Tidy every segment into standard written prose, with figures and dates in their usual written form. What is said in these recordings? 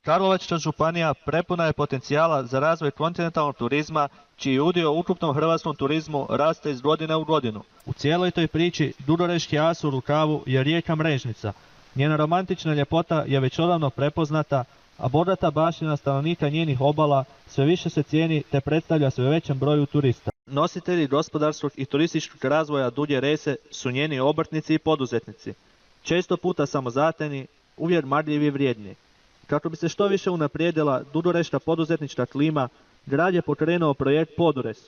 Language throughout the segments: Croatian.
Karlovačka županija prepuna je potencijala za razvoj kontinentalnog turizma, čiji udio u ukupnom hrvatskom turizmu raste iz godine u godinu. U cijeloj toj priči dudoreški as u rukavu je rijeka Mrežnica. Njena romantična ljepota je već odavno prepoznata, a bogata baština stanovnika njenih obala sve više se cijeni te predstavlja sve većem broju turista. Nositelji gospodarskog i turističkog razvoja Dulje Rese su njeni obrtnici i poduzetnici. Često puta samozatajni, uvijek marljivi i vrijedni. Kako bi se što više unaprijedila dudoreška poduzetnička klima, grad je pokrenuo projekt Podures,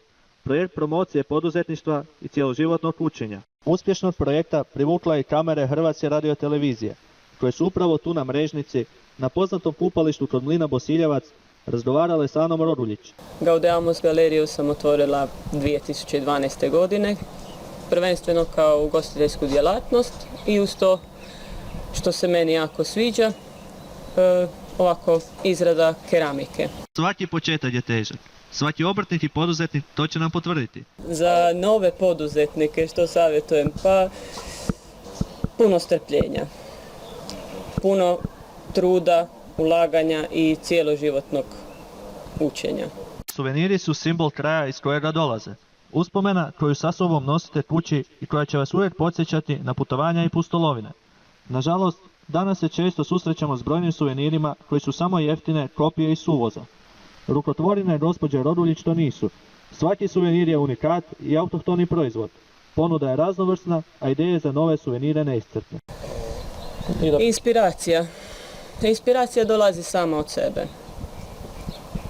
projekt promocije poduzetništva i cjeloživotnog učenja. Uspješnost projekta privukla je kamere Hrvatske radiotelevizije, koje su upravo tu na Mrežnici, na poznatom kupalištu kod mlina Bosiljevac, razgovarale s Anom Roduljić. Gaudeamus galeriju sam otvorila 2012. godine, prvenstveno kao ugostiteljsku djelatnost i uz to, što se meni jako sviđa, ovako izrada keramike. Svaki početak je težak. Svaki obrtnik i poduzetnik to će nam potvrditi. Za nove poduzetnike što savjetujem? Pa puno strpljenja, puno truda, ulaganja i cijeloživotnog učenja. Suveniri su simbol kraja iz kojega dolaze. Uspomena koju sa sobom nosite kući i koja će vas uvijek podsjećati na putovanja i pustolovine. Nažalost, danas se često susrećemo s brojnim suvenirima koji su samo jeftine kopije iz suvoza. Rukotvorine gospođe Roduljić to nisu. Svaki suvenir je unikat i autohtoni proizvod. Ponuda je raznovrsna, a ideje za nove suvenire neiscrpne. Inspiracija. Inspiracija dolazi sama od sebe.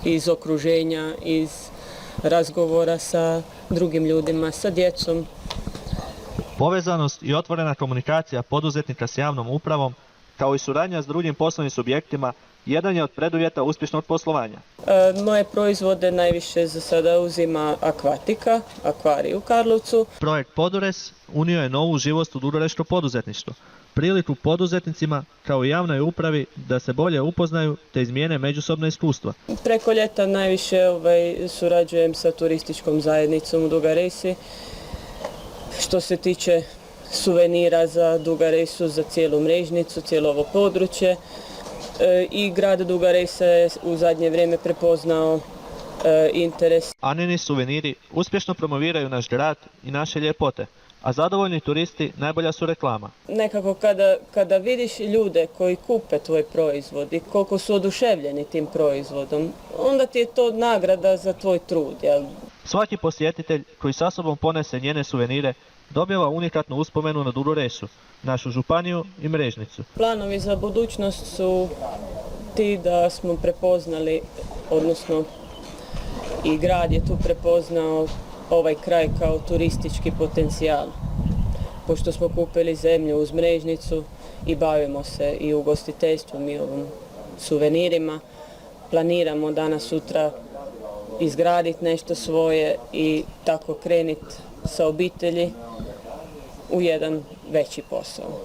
Iz okruženja, iz razgovora sa drugim ljudima, sa djecom. Povezanost i otvorena komunikacija poduzetnika s javnom upravom, kao i suradnja s drugim poslovnim subjektima, jedan je od preduvjeta uspješnog poslovanja. Moje proizvode najviše za sada uzima Akvatika, akvarij u Karlovcu. Projekt Podures unio je novu živost u dudoreško poduzetništvo, priliku poduzetnicima kao i javnoj upravi da se bolje upoznaju te izmijene međusobna iskustva. Preko ljeta najviše surađujem sa turističkom zajednicom u Dugoj Resi. Što se tiče suvenira za Duga Resu, za cijelu Mrežnicu, cijelo ovo područje. I grad Duga Resa je u zadnje vrijeme prepoznao interes. Anini suveniri uspješno promoviraju naš grad i naše ljepote, a zadovoljni turisti najbolja su reklama. Nekako kada vidiš ljude koji kupe tvoj proizvod i koliko su oduševljeni tim proizvodom, onda ti je to nagrada za tvoj trud. Jel? Svaki posjetitelj koji sa sobom ponese njene suvenire dobiva unikatnu uspomenu na Dugu Resu, našu županiju i Mrežnicu. Planovi za budućnost su ti da smo prepoznali, odnosno i grad je tu prepoznao ovaj kraj kao turistički potencijal. Pošto smo kupili zemlju uz Mrežnicu i bavimo se i ugostiteljstvom i ovim suvenirima, planiramo danas sutra izgraditi nešto svoje i tako krenuti sa obitelji u jedan veći posao.